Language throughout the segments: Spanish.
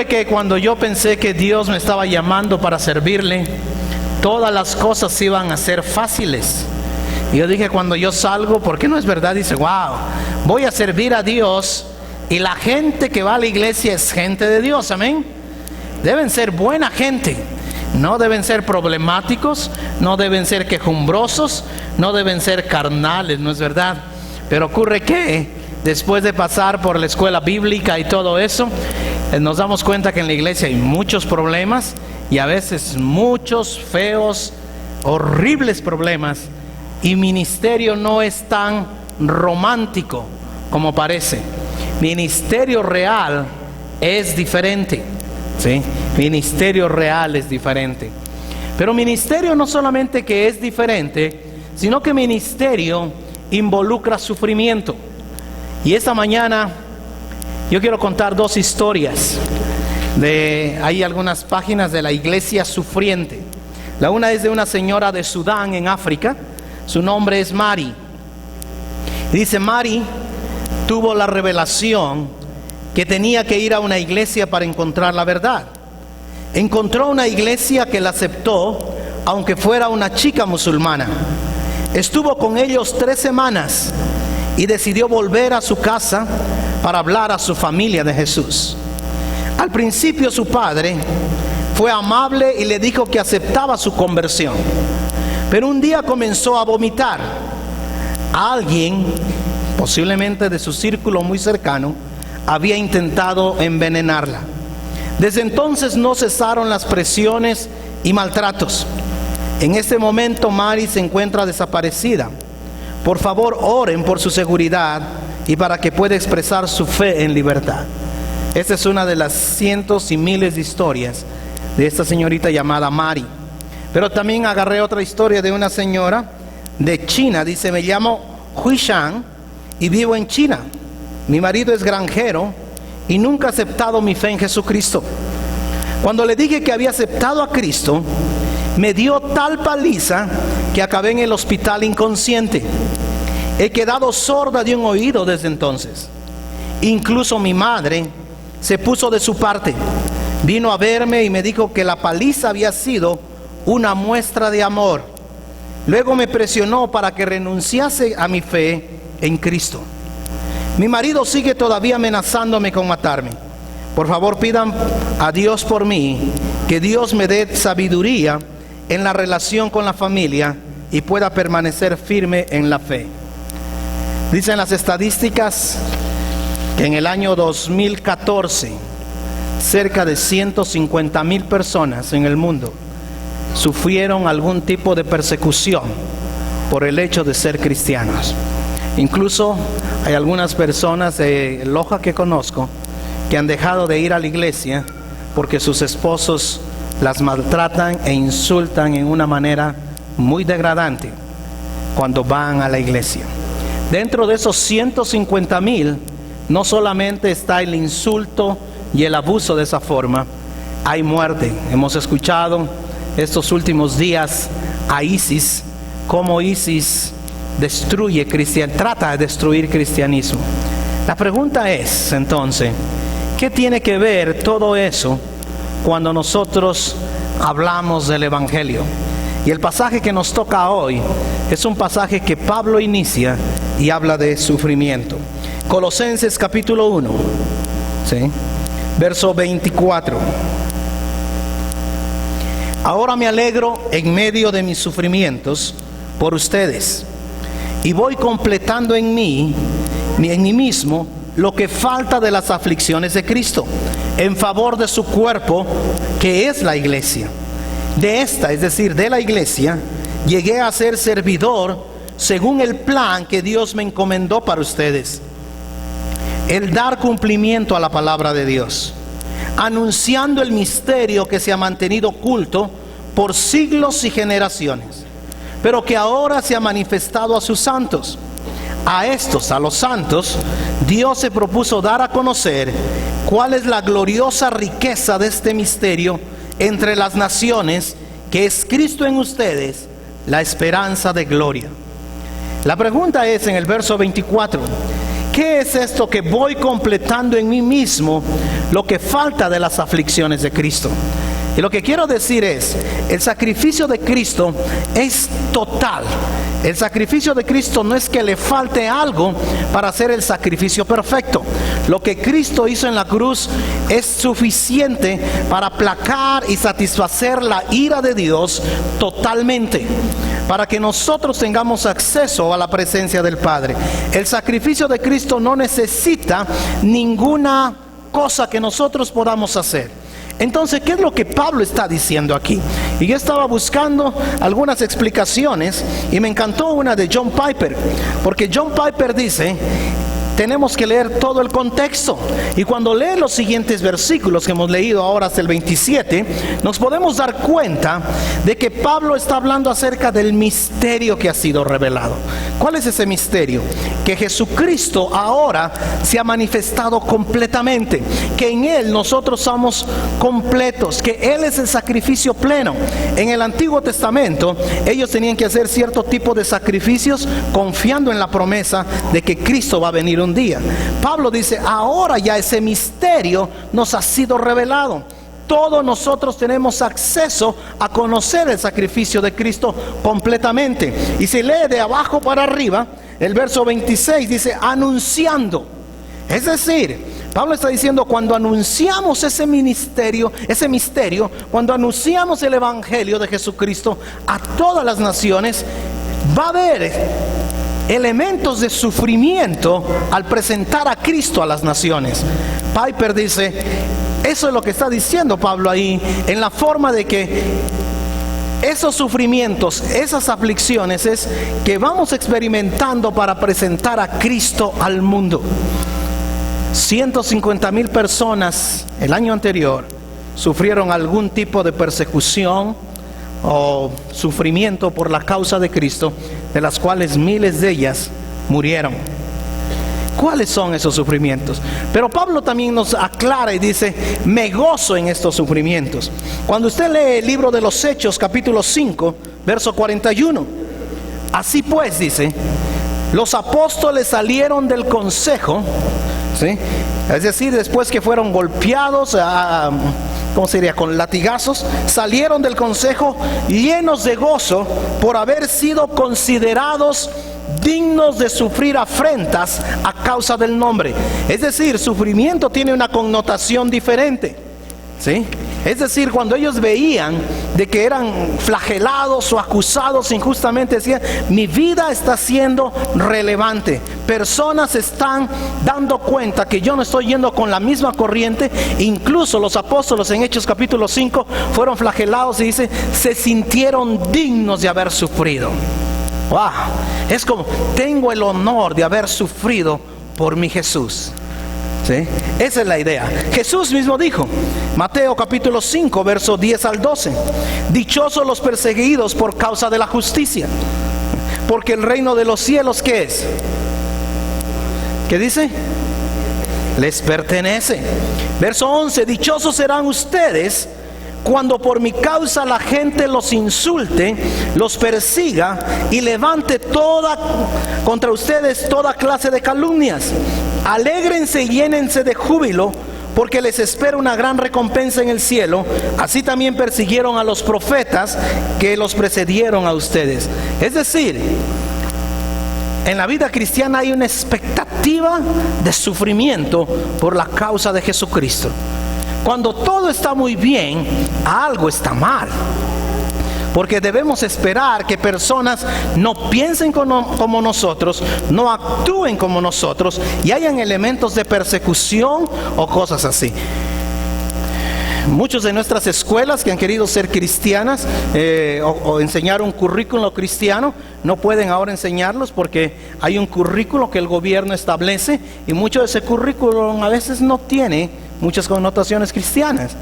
ocurre que cuando yo pensé que Dios me estaba llamando para servirle, todas las cosas iban a ser fáciles. Y yo dije, cuando yo salgo, porque no es verdad, dice, wow, voy a servir a Dios y la gente que va a la iglesia es gente de Dios, amén. Deben ser buena gente, no deben ser problemáticos, no deben ser quejumbrosos, no deben ser carnales, no es verdad. Pero ocurre que después de pasar por la escuela bíblica y todo eso, nos damos cuenta que en la iglesia hay muchos problemas y a veces muchos feos, horribles problemas, y ministerio no es tan romántico como parece. Ministerio real es diferente, ¿sí? Ministerio real es diferente. Pero ministerio no solamente que es diferente, sino que ministerio involucra sufrimiento. Y esta mañana yo quiero contar dos historias. Hay algunas páginas de la iglesia sufriente. La una es de una señora de Sudán, en África. Su nombre es Mari. Dice, Mari tuvo la revelación que tenía que ir a una iglesia para encontrar la verdad. Encontró una iglesia que la aceptó, aunque fuera una chica musulmana. Estuvo con ellos 3 semanas y decidió volver a su casa para hablar a su familia de Jesús. Al principio su padre fue amable y le dijo que aceptaba su conversión. Pero un día comenzó a vomitar. Alguien, posiblemente de su círculo muy cercano, había intentado envenenarla. Desde entonces no cesaron las presiones y maltratos. En este momento Mari se encuentra desaparecida. Por favor, oren por su seguridad y para que pueda expresar su fe en libertad. Esta es una de las cientos y miles de historias de esta señorita llamada Mari. Pero también agarré otra historia de una señora de China. Dice, me llamo Hui Shang y vivo en China. Mi marido es granjero y nunca ha aceptado mi fe en Jesucristo. Cuando le dije que había aceptado a Cristo, me dio tal paliza que acabé en el hospital inconsciente. He quedado sorda de un oído desde entonces. Incluso mi madre se puso de su parte. Vino a verme y me dijo que la paliza había sido una muestra de amor. Luego me presionó para que renunciase a mi fe en Cristo. Mi marido sigue todavía amenazándome con matarme. Por favor, pidan a Dios por mí, que Dios me dé sabiduría en la relación con la familia y pueda permanecer firme en la fe. Dicen las estadísticas que en el año 2014 cerca de 150,000 personas en el mundo sufrieron algún tipo de persecución por el hecho de ser cristianos. Incluso hay algunas personas de Loja que conozco que han dejado de ir a la iglesia porque sus esposos las maltratan e insultan en una manera muy degradante cuando van a la iglesia. Dentro de esos 150,000 no solamente está el insulto y el abuso de esa forma, hay muerte. Hemos escuchado estos últimos días a ISIS, cómo ISIS trata de destruir cristianismo. La pregunta es entonces, ¿qué tiene que ver todo eso cuando nosotros hablamos del Evangelio? Y el pasaje que nos toca hoy es un pasaje que Pablo inicia y habla de sufrimiento. Colosenses capítulo 1, ¿sí? Verso 24. Ahora me alegro en medio de mis sufrimientos por ustedes, y voy completando en mí mismo, lo que falta de las aflicciones de Cristo, en favor de su cuerpo, que es la iglesia. De esta, es decir, de la iglesia, llegué a ser servidor según el plan que Dios me encomendó para ustedes, el dar cumplimiento a la palabra de Dios, anunciando el misterio que se ha mantenido oculto por siglos y generaciones, pero que ahora se ha manifestado a sus santos. A estos, a los santos, Dios se propuso dar a conocer cuál es la gloriosa riqueza de este misterio entre las naciones, que es Cristo en ustedes, la esperanza de gloria. La pregunta es en el verso 24, ¿Qué es esto que voy completando en mí mismo lo que falta de las aflicciones de Cristo? Y lo que quiero decir es, el sacrificio de Cristo es total. El sacrificio de Cristo no es que le falte algo para hacer el sacrificio perfecto. Lo que Cristo hizo en la cruz es suficiente para aplacar y satisfacer la ira de Dios totalmente, para que nosotros tengamos acceso a la presencia del Padre. El sacrificio de Cristo no necesita ninguna cosa que nosotros podamos hacer. Entonces, ¿qué es lo que Pablo está diciendo aquí? Y yo estaba buscando algunas explicaciones y me encantó una de John Piper, porque John Piper dice: tenemos que leer todo el contexto. Y cuando lee los siguientes versículos que hemos leído ahora hasta el 27, nos podemos dar cuenta de que Pablo está hablando acerca del misterio que ha sido revelado. ¿Cuál es ese misterio? Que Jesucristo ahora se ha manifestado completamente, que en Él nosotros somos completos, que Él es el sacrificio pleno. En el Antiguo Testamento ellos tenían que hacer cierto tipo de sacrificios confiando en la promesa de que Cristo va a venir un día. Pablo dice: ahora ya ese misterio nos ha sido revelado. Todos nosotros tenemos acceso a conocer el sacrificio de Cristo completamente. Y si lee de abajo para arriba, el verso 26 dice: anunciando. Es decir, Pablo está diciendo, cuando anunciamos ese misterio, cuando anunciamos el evangelio de Jesucristo a todas las naciones, va a haber elementos de sufrimiento al presentar a Cristo a las naciones. Piper dice, eso es lo que está diciendo Pablo ahí, en la forma de que esos sufrimientos, esas aflicciones es que vamos experimentando para presentar a Cristo al mundo. 150,000 personas el año anterior sufrieron algún tipo de persecución o sufrimiento por la causa de Cristo, de las cuales miles de ellas murieron. ¿Cuáles son esos sufrimientos? Pero Pablo también nos aclara y dice: me gozo en estos sufrimientos. Cuando usted lee el libro de los Hechos, capítulo 5, verso 41, así pues, dice, los apóstoles salieron del consejo, ¿sí? Es decir, después que fueron golpeados, ¿cómo sería? Con latigazos, salieron del consejo llenos de gozo por haber sido considerados dignos de sufrir afrentas a causa del nombre. Es decir, sufrimiento tiene una connotación diferente, ¿sí? Es decir, cuando ellos veían de que eran flagelados o acusados injustamente, decían: mi vida está siendo relevante. Personas están dando cuenta que yo no estoy yendo con la misma corriente. Incluso los apóstoles en Hechos capítulo 5 fueron flagelados y dice: se sintieron dignos de haber sufrido. Wow, es como, tengo el honor de haber sufrido por mi Jesús. ¿Sí? Esa es la idea. Jesús mismo dijo, Mateo capítulo 5, verso 10 al 12: dichosos los perseguidos por causa de la justicia, porque el reino de los cielos, ¿qué es? ¿Qué dice? Les pertenece. Verso 11: dichosos serán ustedes cuando por mi causa la gente los insulte, los persiga y levante contra ustedes toda clase de calumnias. Alégrense y llénense de júbilo, porque les espera una gran recompensa en el cielo. Así también persiguieron a los profetas que los precedieron a ustedes. Es decir, en la vida cristiana hay una expectativa de sufrimiento por la causa de Jesucristo. Cuando todo está muy bien, algo está mal. Porque debemos esperar que personas no piensen como nosotros, no actúen como nosotros, y hayan elementos de persecución o cosas así. Muchos de nuestras escuelas que han querido ser cristianas o enseñar un currículo cristiano, no pueden ahora enseñarlos porque hay un currículo que el gobierno establece, y mucho de ese currículo a veces no tiene muchas connotaciones cristianas.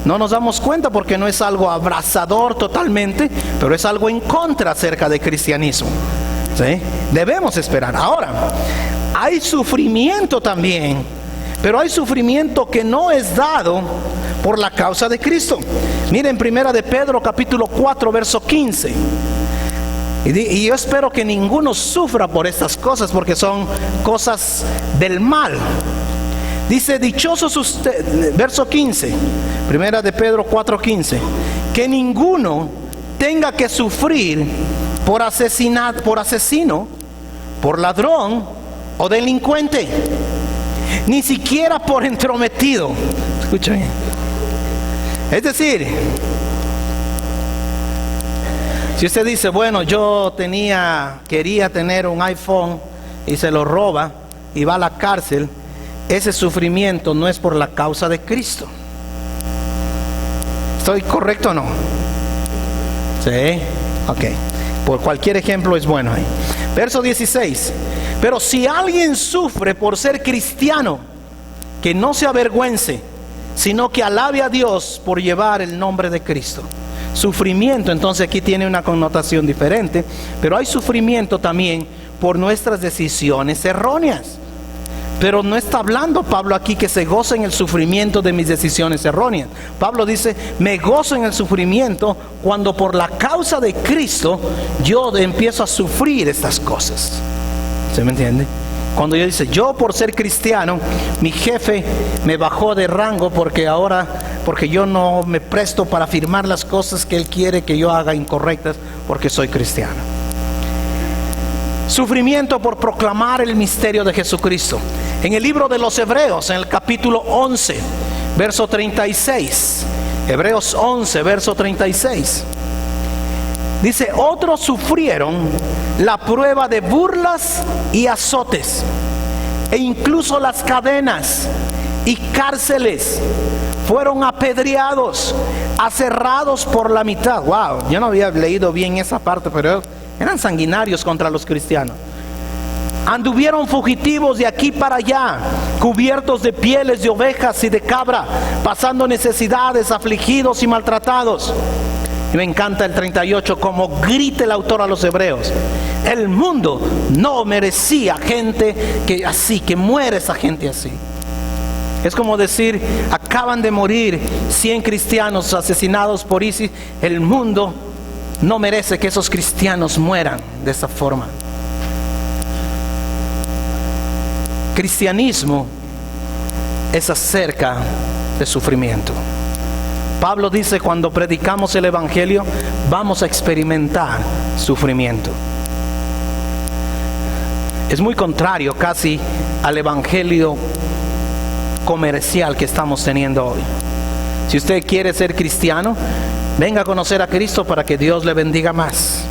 No nos damos cuenta porque no es algo abrazador totalmente, pero es algo en contra acerca del cristianismo, ¿sí? Debemos esperar. Ahora, hay sufrimiento también, pero hay sufrimiento que no es dado por la causa, de Cristo. Miren, primera de Pedro capítulo 4 verso 15. Y yo espero que ninguno sufra por estas cosas, porque son cosas del mal. Dice, dichosos ustedes, verso 15, primera de Pedro 4:15, que ninguno tenga que sufrir por asesino, por ladrón o delincuente, ni siquiera por entrometido. Escuchen. Es decir, si usted dice, bueno, yo quería tener un iPhone y se lo roba y va a la cárcel, ese sufrimiento no es por la causa de Cristo. ¿Estoy correcto o no? Sí, ok. Por cualquier ejemplo es bueno ahí. Verso 16. Pero si alguien sufre por ser cristiano, que no se avergüence, sino que alabe a Dios por llevar el nombre de Cristo. Sufrimiento, entonces aquí tiene una connotación diferente, pero hay sufrimiento también por nuestras decisiones erróneas. Pero no está hablando Pablo aquí que se goza en el sufrimiento de mis decisiones erróneas. Pablo dice, me gozo en el sufrimiento cuando por la causa de Cristo yo empiezo a sufrir estas cosas. ¿Se me entiende? Cuando yo dice, yo por ser cristiano, mi jefe me bajó de rango porque yo no me presto para afirmar las cosas que él quiere que yo haga incorrectas porque soy cristiano. Sufrimiento por proclamar el misterio de Jesucristo. En el libro de los Hebreos, en el capítulo 11, verso 36. Hebreos 11, verso 36. Dice, otros sufrieron la prueba de burlas y azotes, e incluso las cadenas y cárceles. Fueron apedreados, aserrados por la mitad. Wow, yo no había leído bien esa parte, pero eran sanguinarios contra los cristianos. Anduvieron fugitivos de aquí para allá, cubiertos de pieles de ovejas y de cabra, pasando necesidades, afligidos y maltratados. Y me encanta el 38, como grita el autor a los hebreos. El mundo no merecía gente que muere esa gente así. Es como decir, acaban de morir 100 cristianos asesinados por ISIS. El mundo no merece que esos cristianos mueran de esa forma. Cristianismo es acerca de sufrimiento. Pablo dice, cuando predicamos el evangelio, vamos a experimentar sufrimiento. Es muy contrario casi al evangelio comercial que estamos teniendo hoy. Si usted quiere ser cristiano, venga a conocer a Cristo para que Dios le bendiga más.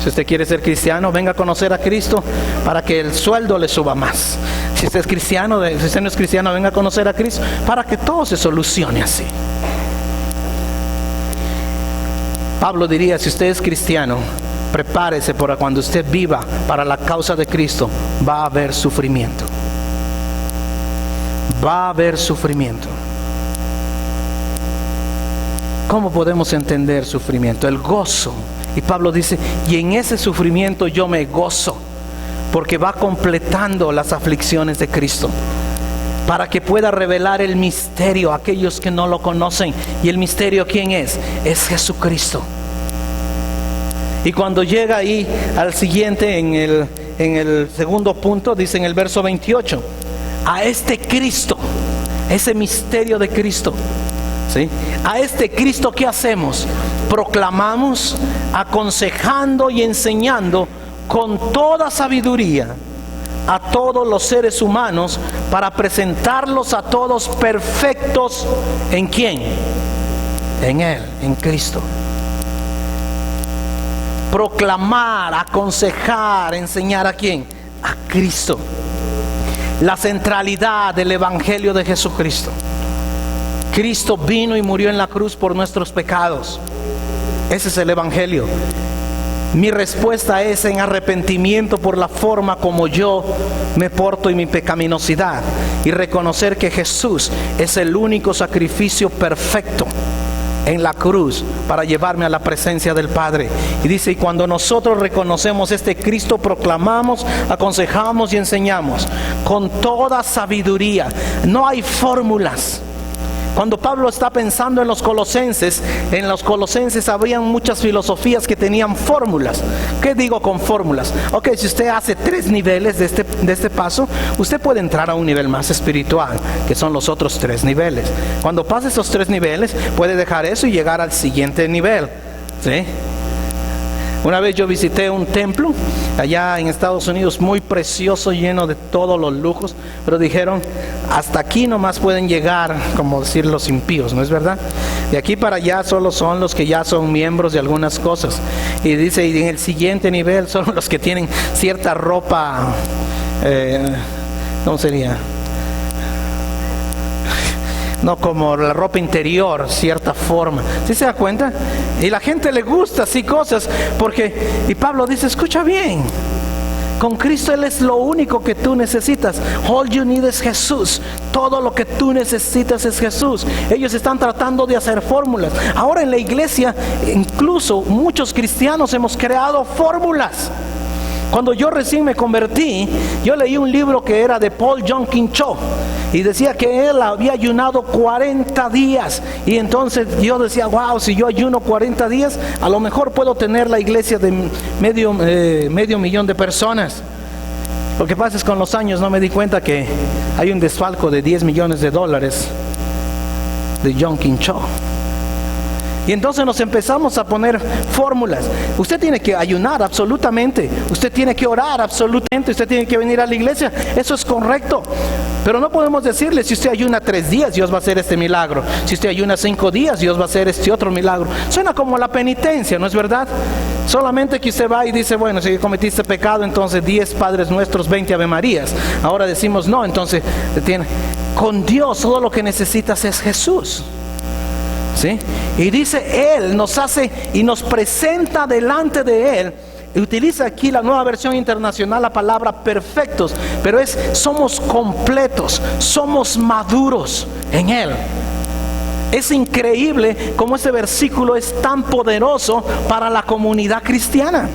Si usted quiere ser cristiano, venga a conocer a Cristo para que el sueldo le suba más. Si usted es cristiano, si usted no es cristiano, venga a conocer a Cristo para que todo se solucione así. Pablo diría, si usted es cristiano, prepárese para cuando usted viva para la causa de Cristo, va a haber sufrimiento. Va a haber sufrimiento. ¿Cómo podemos entender sufrimiento? El gozo. Y Pablo dice, y en ese sufrimiento yo me gozo, porque va completando las aflicciones de Cristo, para que pueda revelar el misterio a aquellos que no lo conocen. Y el misterio, ¿quién es? Es Jesucristo. Y cuando llega ahí al siguiente, en el segundo punto, dice en el verso 28, a este Cristo, ese misterio de Cristo, ¿sí? A este Cristo, ¿qué hacemos? Proclamamos, aconsejando y enseñando con toda sabiduría a todos los seres humanos, para presentarlos a todos perfectos. ¿En quién? En Él, en Cristo. Proclamar, aconsejar, enseñar ¿a quién? A Cristo. La centralidad del evangelio de Jesucristo. Cristo vino y murió en la cruz por nuestros pecados. Ese es el evangelio. Mi respuesta es en arrepentimiento por la forma como yo me porto y mi pecaminosidad, y reconocer que Jesús es el único sacrificio perfecto en la cruz para llevarme a la presencia del Padre. Y dice, y cuando nosotros reconocemos este Cristo, proclamamos, aconsejamos y enseñamos con toda sabiduría. No hay fórmulas, Cuando Pablo está pensando en los colosenses habían muchas filosofías que tenían fórmulas. ¿Qué digo con fórmulas? Ok, si usted hace 3 niveles de este paso, usted puede entrar a un nivel más espiritual, que son los otros 3 niveles. Cuando pase esos 3 niveles, puede dejar eso y llegar al siguiente nivel, ¿sí? Una vez yo visité un templo allá en Estados Unidos muy precioso, lleno de todos los lujos, pero dijeron, hasta aquí nomás pueden llegar, como decir, los impíos, ¿no es verdad? De aquí para allá solo son los que ya son miembros de algunas cosas. Y dice, y en el siguiente nivel son los que tienen cierta ropa, ¿cómo sería? No, como la ropa interior, cierta forma. ¿Sí se da cuenta? Y la gente le gusta así cosas, y Pablo dice, escucha bien, con Cristo Él es lo único que tú necesitas. All you need es Jesús. Todo lo que tú necesitas es Jesús. Ellos están tratando de hacer fórmulas. Ahora en la iglesia, incluso muchos cristianos hemos creado fórmulas. Cuando yo recién me convertí, yo leí un libro que era de Paul Yongkin Cho y decía que él había ayunado 40 días. Y entonces yo decía, wow, si yo ayuno 40 días, a lo mejor puedo tener la iglesia de medio millón de personas. Lo que pasa es que con los años no me di cuenta que hay un desfalco de $10 millones de Yongkin Cho. Y entonces nos empezamos a poner fórmulas. Usted tiene que ayunar absolutamente, usted tiene que orar absolutamente, usted tiene que venir a la iglesia. Eso es correcto. Pero no podemos decirle, si usted ayuna 3 días, Dios va a hacer este milagro. Si usted ayuna 5 días, Dios va a hacer este otro milagro. Suena como la penitencia, ¿no es verdad? Solamente que usted va y dice, bueno, si cometiste pecado, entonces 10 Padres Nuestros, 20 Ave Marías. Ahora decimos, no, entonces con Dios todo lo que necesitas es Jesús. ¿Sí? Y dice, Él nos hace y nos presenta delante de Él. Y utiliza aquí la Nueva Versión Internacional la palabra perfectos, pero somos completos, somos maduros en Él. Es increíble cómo este versículo es tan poderoso para la comunidad cristiana.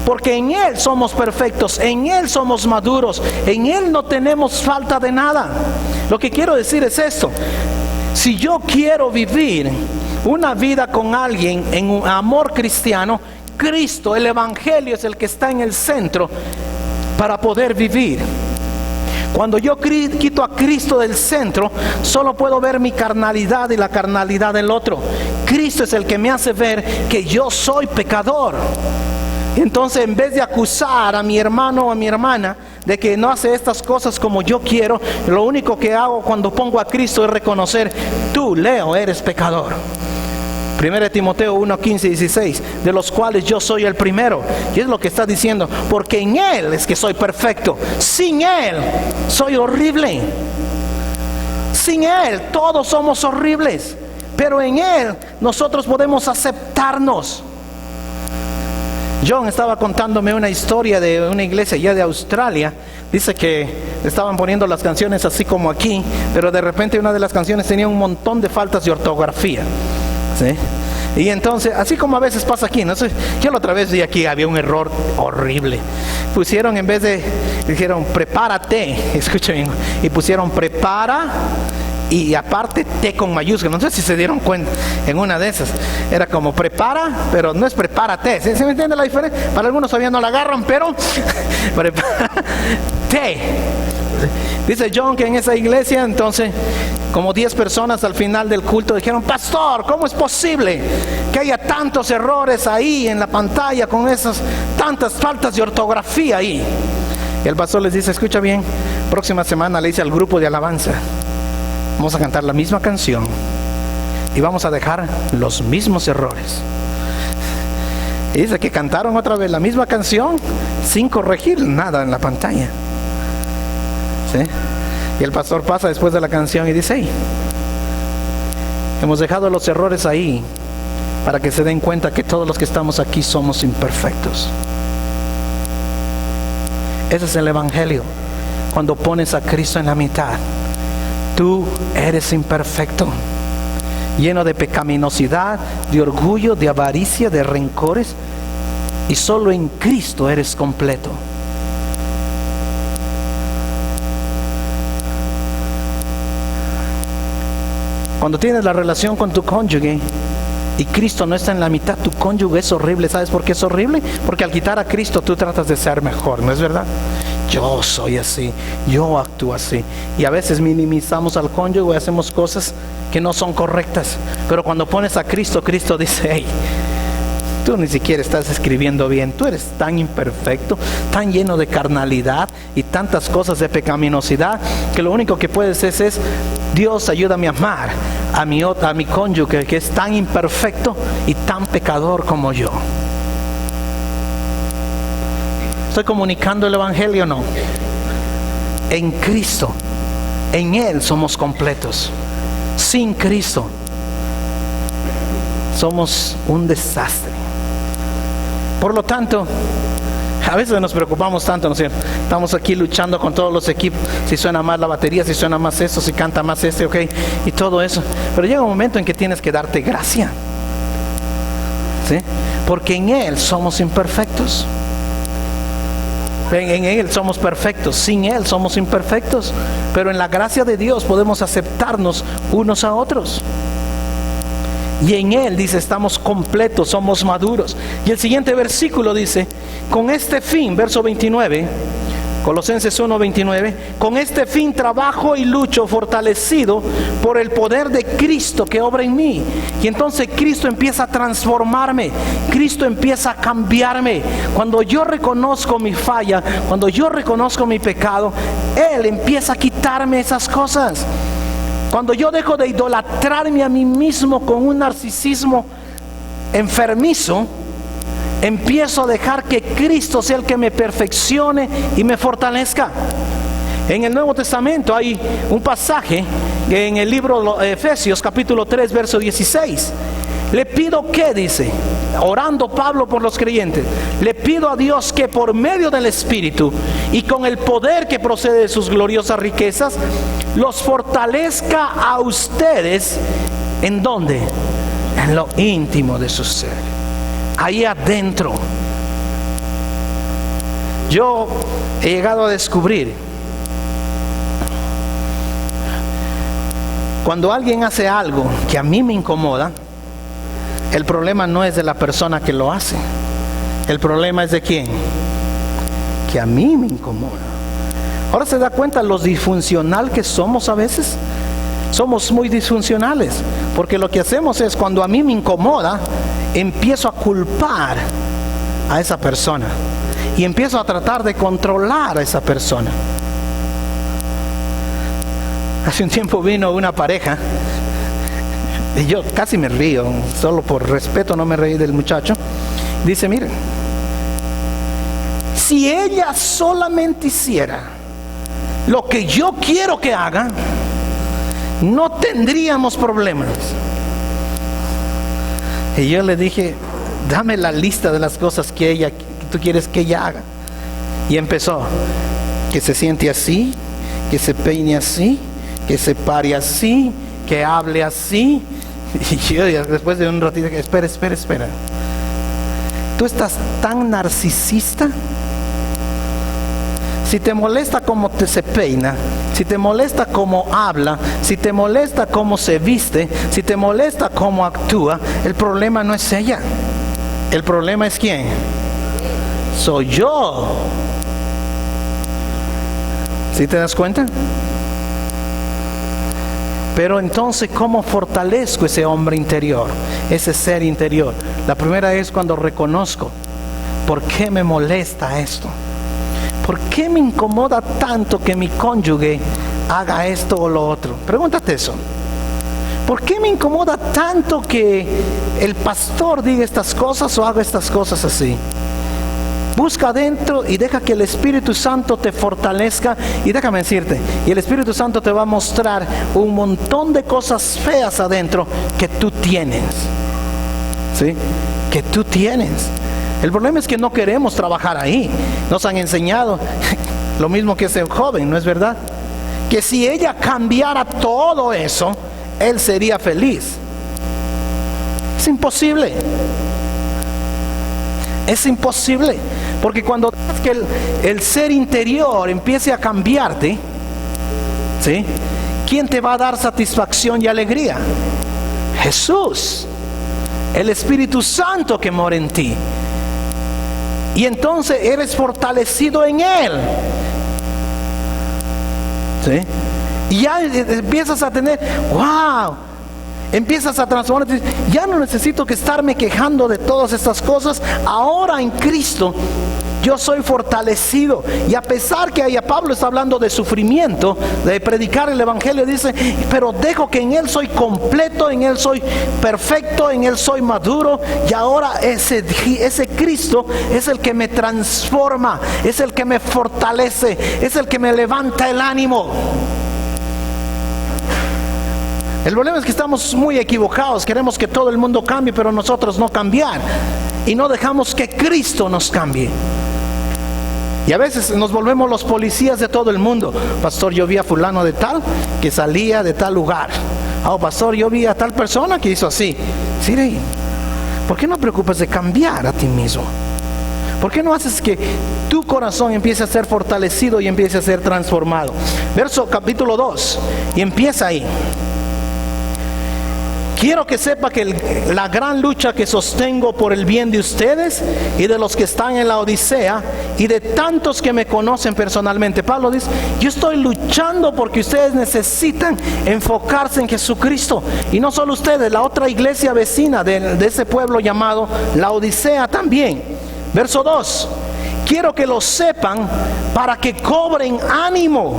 Porque en Él somos perfectos, en Él somos maduros, en Él no tenemos falta de nada. Lo que quiero decir es esto. Si yo quiero vivir una vida con alguien en un amor cristiano, Cristo, el Evangelio es el que está en el centro para poder vivir. Cuando yo quito a Cristo del centro, solo puedo ver mi carnalidad y la carnalidad del otro. Cristo es el que me hace ver que yo soy pecador. Entonces, en vez de acusar a mi hermano o a mi hermana de que no hace estas cosas como yo quiero, lo único que hago cuando pongo a Cristo es reconocer, tú, Leo, eres pecador. 1 Timoteo 1, 15 y 16, de los cuales yo soy el primero. Y es lo que está diciendo, porque en Él es que soy perfecto. Sin Él soy horrible. Sin Él todos somos horribles, pero en Él nosotros podemos aceptarnos. John estaba contándome una historia de una iglesia ya de Australia. Dice que estaban poniendo las canciones así como aquí, pero de repente una de las canciones tenía un montón de faltas de ortografía, ¿sí? Y entonces, así como a veces pasa aquí, ¿no? Yo la otra vez vi aquí, había un error horrible. Pusieron, en vez de, dijeron prepárate, escuchen, y pusieron prepara y aparte T con mayúscula. No sé si se dieron cuenta en una de esas. Era como prepara, pero no es prepárate. ¿Sí me entiende la diferencia? Para algunos todavía no la agarran, pero T. Dice John que en esa iglesia, entonces, como 10 personas al final del culto dijeron, pastor, ¿cómo es posible que haya tantos errores ahí en la pantalla con esas tantas faltas de ortografía ahí? Y el pastor les dice, escucha bien, próxima semana le dice al grupo de alabanza, vamos a cantar la misma canción y vamos a dejar los mismos errores. Y dice que cantaron otra vez la misma canción sin corregir nada en la pantalla. ¿Sí? Y el pastor pasa después de la canción y dice, hey, hemos dejado los errores ahí para que se den cuenta que todos los que estamos aquí somos imperfectos. Ese es el Evangelio. Cuando pones a Cristo en la mitad, tú eres imperfecto, lleno de pecaminosidad, de orgullo, de avaricia, de rencores, y solo en Cristo eres completo. Cuando tienes la relación con tu cónyuge y Cristo no está en la mitad, tu cónyuge es horrible. ¿Sabes por qué es horrible? Porque al quitar a Cristo tú tratas de ser mejor, ¿no es verdad? Yo soy así, yo actúo así. Y a veces minimizamos al cónyuge y hacemos cosas que no son correctas. Pero cuando pones a Cristo, Cristo dice: hey, tú ni siquiera estás escribiendo bien. Tú eres tan imperfecto, tan lleno de carnalidad y tantas cosas de pecaminosidad, que lo único que puedes hacer es: Dios, ayúdame a amar a mi cónyuge que es tan imperfecto y tan pecador como yo. ¿Estoy comunicando el evangelio o no? En Cristo, en Él somos completos. Sin Cristo somos un desastre. Por lo tanto, a veces nos preocupamos tanto, ¿no es cierto? Estamos aquí luchando con todos los equipos, si suena más la batería, si suena más esto, si canta más ok, y todo eso. Pero llega un momento en que tienes que darte gracia, ¿sí? Porque en Él somos imperfectos. En Él somos perfectos, sin Él somos imperfectos. Pero en la gracia de Dios podemos aceptarnos unos a otros. Y en Él, dice, estamos completos, somos maduros. Y el siguiente versículo dice: con este fin, verso 29, Colosenses 1:29, con este fin trabajo y lucho, fortalecido por el poder de Cristo que obra en mí. Y entonces Cristo empieza a transformarme, Cristo empieza a cambiarme. Cuando yo reconozco mi falla, cuando yo reconozco mi pecado, Él empieza a quitarme esas cosas. Cuando yo dejo de idolatrarme a mí mismo con un narcisismo enfermizo, empiezo a dejar que Cristo sea el que me perfeccione y me fortalezca. En el Nuevo Testamento hay un pasaje en el libro de Efesios capítulo 3 verso 16. Le pido que, dice, orando Pablo por los creyentes, le pido a Dios que por medio del Espíritu y con el poder que procede de sus gloriosas riquezas, los fortalezca a ustedes. ¿En dónde? En lo íntimo de su ser, ahí adentro. Yo he llegado a descubrir, cuando alguien hace algo que a mí me incomoda, el problema no es de la persona que lo hace. El problema es de quién, que a mí me incomoda. Ahora se da cuenta lo disfuncional que somos a veces. Somos muy disfuncionales, porque lo que hacemos es, cuando a mí me incomoda, empiezo a culpar a esa persona y empiezo a tratar de controlar a esa persona. Hace un tiempo vino una pareja y yo casi me río, solo por respeto no me reí del muchacho. Dice: miren, si ella solamente hiciera lo que yo quiero que haga, no tendríamos problemas. Y yo le dije: dame la lista de las cosas que tú quieres que ella haga. Y empezó: que se siente así, que se peine así, que se pare así, que hable así. Y yo, después de un ratito, espera. ¿Tú estás tan narcisista? Si te molesta cómo se peina, si te molesta cómo habla, si te molesta cómo se viste, si te molesta cómo actúa, el problema no es ella. El problema es ¿quién? Soy yo. ¿Sí te das cuenta? Pero entonces, ¿cómo fortalezco ese hombre interior, ese ser interior? La primera es cuando reconozco: ¿por qué me molesta esto? ¿Por qué me incomoda tanto que mi cónyuge haga esto o lo otro? Pregúntate eso. ¿Por qué me incomoda tanto que el pastor diga estas cosas o haga estas cosas así? Busca adentro y deja que el Espíritu Santo te fortalezca. Y déjame decirte, y el Espíritu Santo te va a mostrar un montón de cosas feas adentro que tú tienes, ¿sí? Que tú tienes. El problema es que no queremos trabajar ahí. Nos han enseñado lo mismo que ese joven, ¿no es verdad? Que si ella cambiara todo eso, él sería feliz. Es imposible. Es imposible. Porque cuando dejas que el ser interior empiece a cambiarte, ¿sí? ¿quién te va a dar satisfacción y alegría? Jesús, el Espíritu Santo que mora en ti. Y entonces eres fortalecido en Él. ¿Sí? Y ya empiezas a tener, wow, empiezas a transformarte. Ya no necesito que estarme quejando de todas estas cosas. Ahora en Cristo yo soy fortalecido. Y a pesar que allá Pablo está hablando de sufrimiento, de predicar el Evangelio, dice, pero dejo que en Él soy completo, en Él soy perfecto, en Él soy maduro. Y ahora ese Cristo es el que me transforma, es el que me fortalece, es el que me levanta el ánimo. El problema es que estamos muy equivocados. Queremos que todo el mundo cambie, pero nosotros no cambiar. Y no dejamos que Cristo nos cambie. Y a veces nos volvemos los policías de todo el mundo. Pastor, yo vi a fulano de tal que salía de tal lugar. Oh, pastor, yo vi a tal persona que hizo así. Sí, ¿por qué no preocupas de cambiar a ti mismo? ¿Por qué no haces que tu corazón empiece a ser fortalecido y empiece a ser transformado? Capítulo 2, y empieza ahí. Quiero que sepa que la gran lucha que sostengo por el bien de ustedes y de los que están en la Odisea y de tantos que me conocen personalmente. Pablo dice, yo estoy luchando porque ustedes necesitan enfocarse en Jesucristo. Y no solo ustedes, la otra iglesia vecina de ese pueblo llamado la Odisea también. Verso 2, quiero que lo sepan para que cobren ánimo,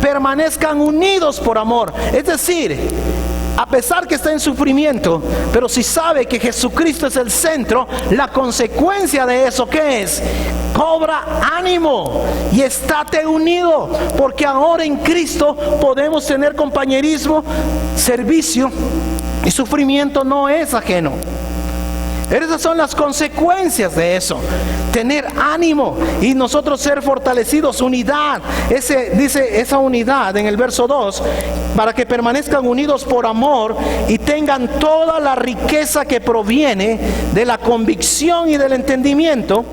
permanezcan unidos por amor. Es decir, a pesar que está en sufrimiento, pero si sabe que Jesucristo es el centro, la consecuencia de eso, ¿qué es? Cobra ánimo y estate unido, porque ahora en Cristo podemos tener compañerismo, servicio, y sufrimiento no es ajeno. Esas son las consecuencias de eso. Tener ánimo y nosotros ser fortalecidos, unidad. Dice esa unidad en el verso 2, para que permanezcan unidos por amor y tengan toda la riqueza que proviene de la convicción y del entendimiento.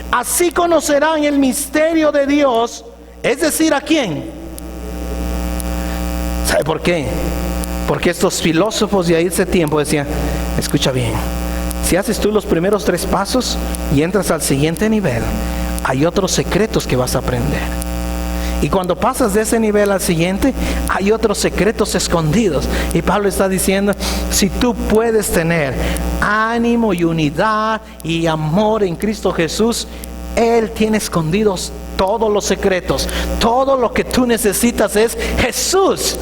Así conocerán el misterio de Dios. Es decir, ¿a quién? ¿Sabe por qué? Porque estos filósofos de ahí ese tiempo decían, escucha bien, si haces tú los primeros 3 pasos y entras al siguiente nivel, hay otros secretos que vas a aprender. Y cuando pasas de ese nivel al siguiente, hay otros secretos escondidos. Y Pablo está diciendo, si tú puedes tener ánimo y unidad y amor en Cristo Jesús, Él tiene escondidos todos los secretos. Todo lo que tú necesitas es Jesús.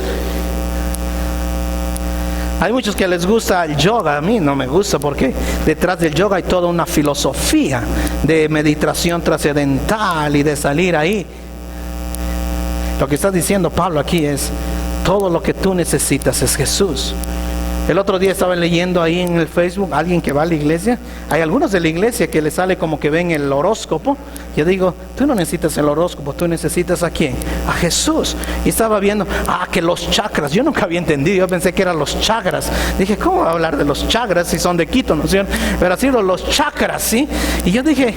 Hay muchos que les gusta el yoga, a mí no me gusta porque detrás del yoga hay toda una filosofía de meditación trascendental y de salir ahí. Lo que está diciendo Pablo aquí es, todo lo que tú necesitas es Jesús. El otro día estaba leyendo ahí en el Facebook, alguien que va a la iglesia, hay algunos de la iglesia que le sale como que ven el horóscopo. Yo digo, tú no necesitas el horóscopo, tú necesitas ¿a quién? A Jesús. Y estaba viendo, que los chakras, yo nunca había entendido, yo pensé que eran los chakras. Dije, ¿cómo va a hablar de los chakras si son de Quito, no es cierto? Pero ha sido los chakras, ¿sí? Y yo dije,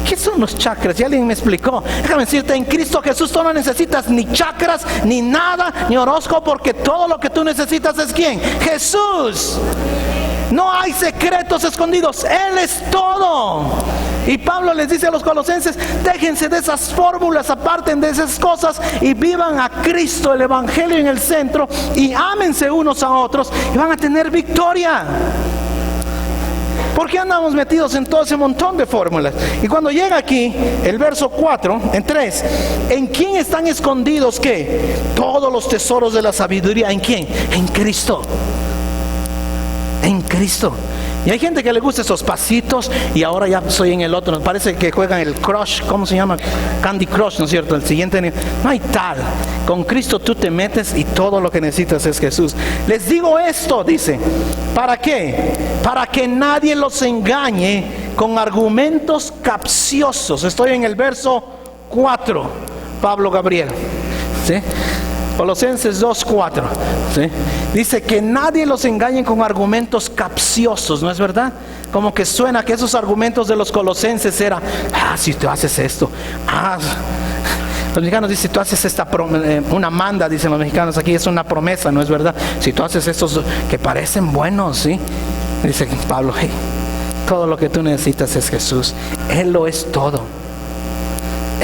¿qué son los chakras? Y alguien me explicó. Déjame decirte, en Cristo Jesús tú no necesitas ni chakras, ni nada, ni horóscopo, porque todo lo que tú necesitas es ¿quién? Jesús. No hay secretos escondidos, Él es todo. Y Pablo les dice a los colosenses, déjense de esas fórmulas, aparten de esas cosas y vivan a Cristo, el Evangelio en el centro, y ámense unos a otros y van a tener victoria. ¿Por qué andamos metidos en todo ese montón de fórmulas? Y cuando llega aquí, el verso 4, en 3, ¿en quién están escondidos qué? Todos los tesoros de la sabiduría. ¿En quién? En Cristo. En Cristo. Y hay gente que le gusta esos pasitos y ahora ya soy en el otro. Parece que juegan el Crush, ¿cómo se llama? Candy Crush, ¿no es cierto? El siguiente nivel. No hay tal. Con Cristo tú te metes y todo lo que necesitas es Jesús. Les digo esto, dice. ¿Para qué? Para que nadie los engañe con argumentos capciosos. Estoy en el verso 4, Pablo Gabriel. ¿Sí? Colosenses 2:4, ¿sí? Dice que nadie los engañe con argumentos capciosos, ¿no es verdad? Como que suena que esos argumentos de los colosenses eran, si tú haces esto, Los mexicanos dicen, si tú haces una manda, dicen los mexicanos aquí, es una promesa, ¿no es verdad? Si tú haces estos que parecen buenos, ¿sí? Dice Pablo, hey, todo lo que tú necesitas es Jesús. Él lo es todo.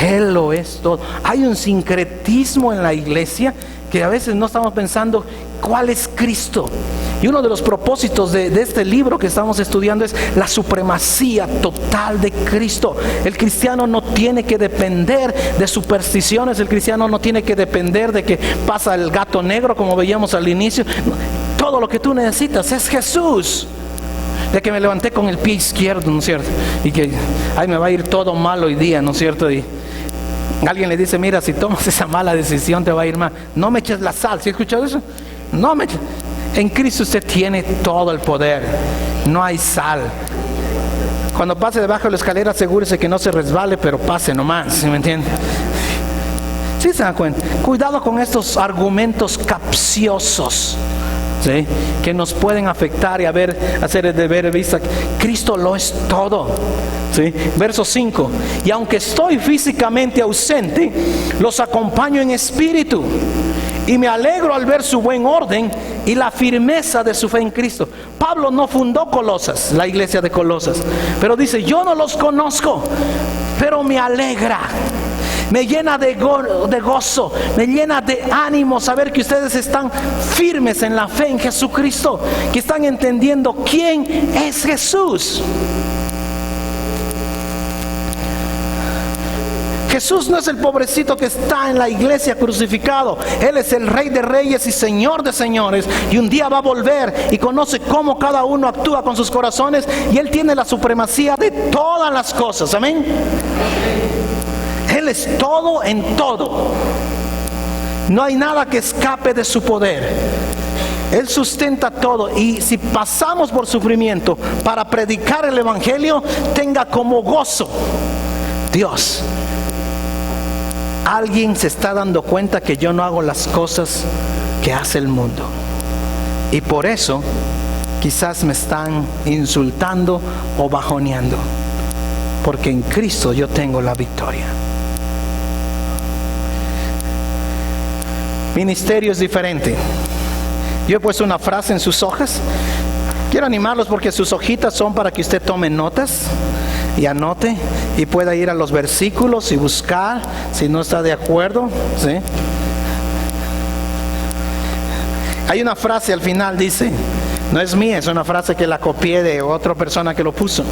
Él lo es todo. Hay un sincretismo en la iglesia que a veces no estamos pensando cuál es Cristo. Y uno de los propósitos de este libro que estamos estudiando es la supremacía total de Cristo. El cristiano no tiene que depender de supersticiones, el cristiano no tiene que depender de que pasa el gato negro como veíamos al inicio. Todo lo que tú necesitas es Jesús. De que me levanté con el pie izquierdo, ¿no es cierto? Y que ay, me va a ir todo mal hoy día, ¿no es cierto? Y alguien le dice, mira, si tomas esa mala decisión te va a ir mal. No me eches la sal, ¿sí has escuchado eso? No me eches. En Cristo usted tiene todo el poder. No hay sal. Cuando pase debajo de la escalera, asegúrese que no se resbale, pero pase nomás, ¿sí me entiende? ¿Sí se dan cuenta? Cuidado con estos argumentos capciosos, ¿sí? Que nos pueden afectar y hacer de ver vista. Cristo lo es todo, ¿sí? Verso 5. Y aunque estoy físicamente ausente, los acompaño en espíritu, y me alegro al ver su buen orden y la firmeza de su fe en Cristo. Pablo no fundó Colosas, la iglesia de Colosas, pero dice, yo no los conozco, pero me alegra. Me llena de gozo, me llena de ánimo saber que ustedes están firmes en la fe en Jesucristo, que están entendiendo quién es Jesús. Jesús no es el pobrecito que está en la iglesia crucificado. Él es el Rey de Reyes y Señor de Señores, y un día va a volver y conoce cómo cada uno actúa con sus corazones, y Él tiene la supremacía de todas las cosas. Amén. Él es todo en todo. No hay nada que escape de su poder. Él sustenta todo, y si pasamos por sufrimiento para predicar el evangelio, tenga como gozo, Dios, alguien se está dando cuenta que yo no hago las cosas que hace el mundo, y por eso quizás me están insultando o bajoneando, porque en Cristo yo tengo la victoria. Ministerio es diferente. Yo he puesto una frase en sus hojas. Quiero animarlos porque sus hojitas son para que usted tome notas y anote y pueda ir a los versículos y buscar si no está de acuerdo, ¿sí? Hay una frase al final, dice, no es mía, es una frase que la copié de otra persona que lo puso.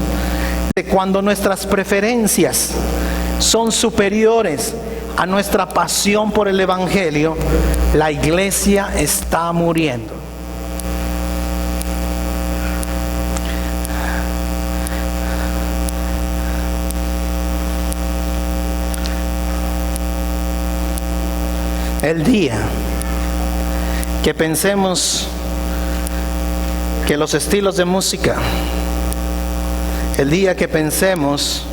Cuando nuestras preferencias son superiores a nuestra pasión por el evangelio, la iglesia está muriendo. El día que pensemos que los estilos de música, el día que pensemos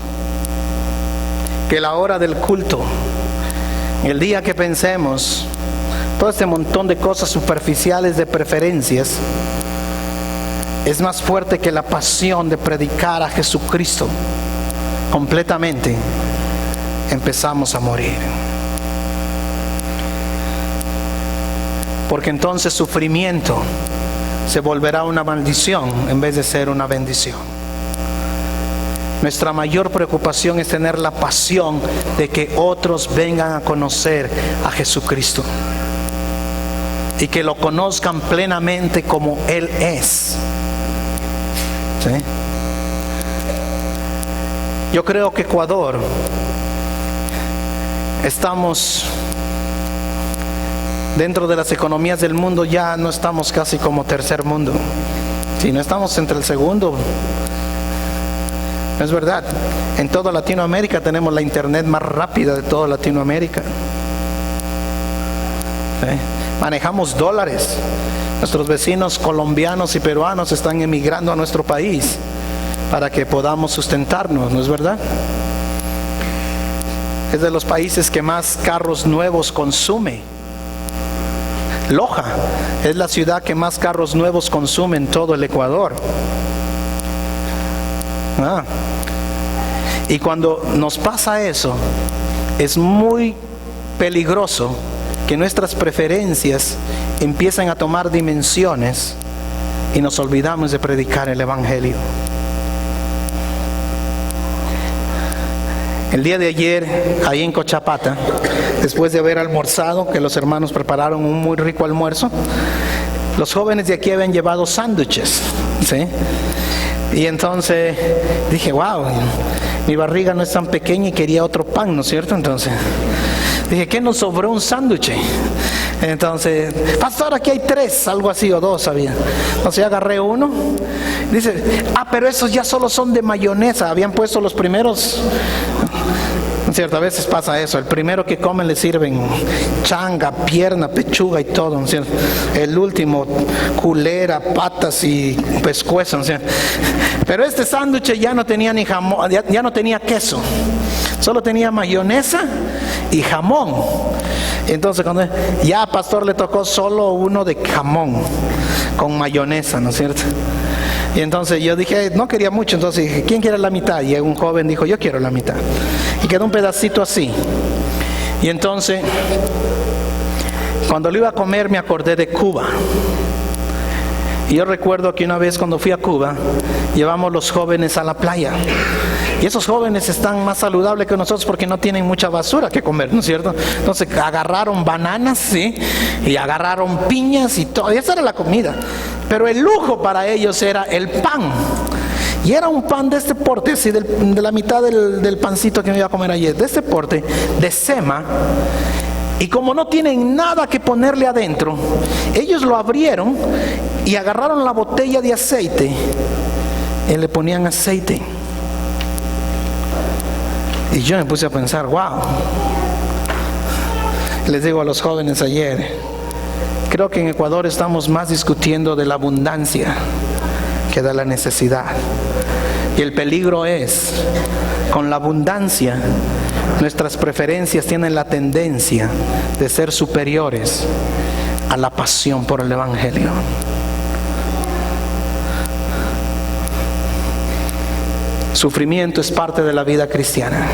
que la hora del culto, el día que pensemos todo este montón de cosas superficiales de preferencias es más fuerte que la pasión de predicar a Jesucristo completamente, empezamos a morir. Porque entonces sufrimiento se volverá una maldición en vez de ser una bendición. Nuestra mayor preocupación es tener la pasión de que otros vengan a conocer a Jesucristo y que lo conozcan plenamente como Él es. ¿Sí? Yo creo que Ecuador estamos dentro de las economías del mundo, ya no estamos casi como tercer mundo, sino estamos entre el segundo. Es verdad, en toda Latinoamérica tenemos la internet más rápida de toda Latinoamérica. ¿Sí? Manejamos dólares. Nuestros vecinos colombianos y peruanos están emigrando a nuestro país para que podamos sustentarnos, ¿no es verdad? Es de los países que más carros nuevos consume. Loja es la ciudad que más carros nuevos consume en todo el Ecuador. Y cuando nos pasa eso, es muy peligroso que nuestras preferencias empiezan a tomar dimensiones y nos olvidamos de predicar el Evangelio. El día de ayer, ahí en Cochapata, después de haber almorzado, que los hermanos prepararon un muy rico almuerzo, los jóvenes de aquí habían llevado sándwiches, ¿sí? Y entonces dije, wow, mi barriga no es tan pequeña y quería otro pan, ¿no es cierto? Entonces dije, ¿qué nos sobró? Un sándwich. Entonces, pastor, aquí hay 3, algo así, o 2 había. Entonces agarré uno. Dice, pero esos ya solo son de mayonesa. Habían puesto los primeros. ¿No es cierto? A veces pasa eso. El primero que comen le sirven changa, pierna, pechuga y todo, ¿no es cierto? El último, culera, patas y pescuezo, ¿no es cierto? Pero este sándwich ya no tenía ni jamón, ya no tenía queso. Solo tenía mayonesa y jamón. Entonces cuando ya al pastor le tocó solo uno de jamón con mayonesa, ¿no es cierto? Y entonces yo dije, no quería mucho, entonces dije, ¿quién quiere la mitad? Y un joven dijo, yo quiero la mitad. Y quedó un pedacito así. Y entonces, cuando lo iba a comer me acordé de Cuba. Y yo recuerdo que una vez cuando fui a Cuba, llevamos los jóvenes a la playa. Y esos jóvenes están más saludables que nosotros porque no tienen mucha basura que comer, ¿no es cierto? Entonces agarraron bananas, ¿sí? Y agarraron piñas y todo. Y esa era la comida. Pero el lujo para ellos era el pan. Y era un pan de este porte, así de la mitad del pancito que me iba a comer ayer, de este porte, de sema. Y como no tienen nada que ponerle adentro, ellos lo abrieron y agarraron la botella de aceite y le ponían aceite. Y yo me puse a pensar, wow. Les digo a los jóvenes ayer, creo que en Ecuador estamos más discutiendo de la abundancia que de la necesidad. Y el peligro es, con la abundancia, nuestras preferencias tienen la tendencia de ser superiores a la pasión por el Evangelio. Sufrimiento es parte de la vida cristiana,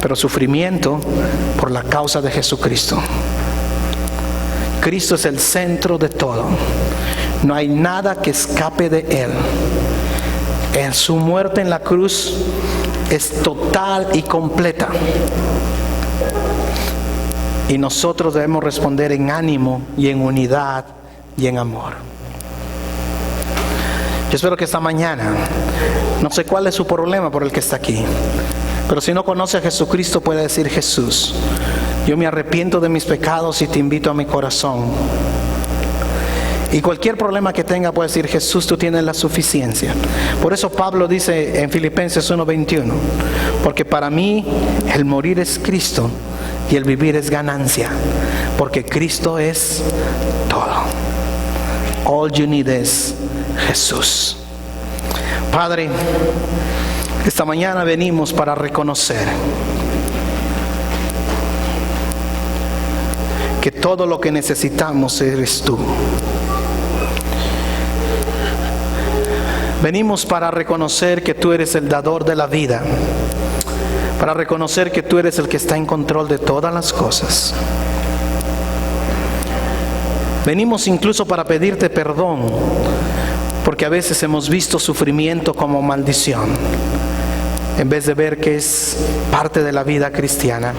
pero sufrimiento por la causa de Jesucristo. Cristo es el centro de todo. No hay nada que escape de Él. En su muerte en la cruz es total y completa. Y nosotros debemos responder en ánimo y en unidad y en amor. Yo espero que esta mañana, no sé cuál es su problema por el que está aquí, pero si no conoce a Jesucristo puede decir: Jesús, yo me arrepiento de mis pecados y te invito a mi corazón. Y cualquier problema que tenga puede decir: Jesús, tú tienes la suficiencia. Por eso Pablo dice en Filipenses 1:21, porque para mí el morir es Cristo y el vivir es ganancia, porque Cristo es todo. All you need is Jesús. Padre, esta mañana venimos para reconocer que todo lo que necesitamos eres tú. Venimos para reconocer que tú eres el dador de la vida, para reconocer que tú eres el que está en control de todas las cosas. Venimos incluso para pedirte perdón, porque a veces hemos visto sufrimiento como maldición, en vez de ver que es parte de la vida cristiana.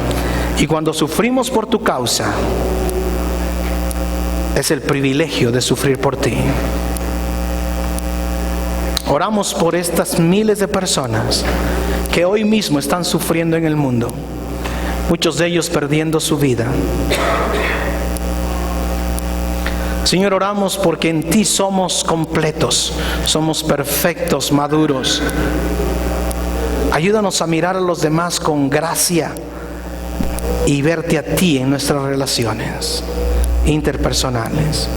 Y cuando sufrimos por tu causa, es el privilegio de sufrir por ti. Oramos por estas miles de personas que hoy mismo están sufriendo en el mundo, muchos de ellos perdiendo su vida. Señor, oramos porque en ti somos completos, somos perfectos, maduros. Ayúdanos a mirar a los demás con gracia y verte a ti en nuestras relaciones interpersonales.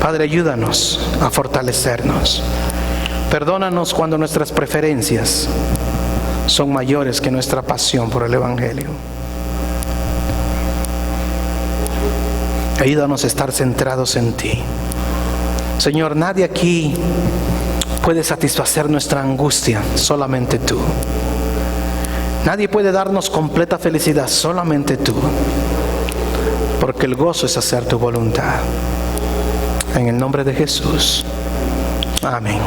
Padre, ayúdanos a fortalecernos. Perdónanos cuando nuestras preferencias son mayores que nuestra pasión por el Evangelio. Ayúdanos a estar centrados en ti. Señor, nadie aquí puede satisfacer nuestra angustia, solamente tú. Nadie puede darnos completa felicidad, solamente tú. Porque el gozo es hacer tu voluntad. En el nombre de Jesús. Amén.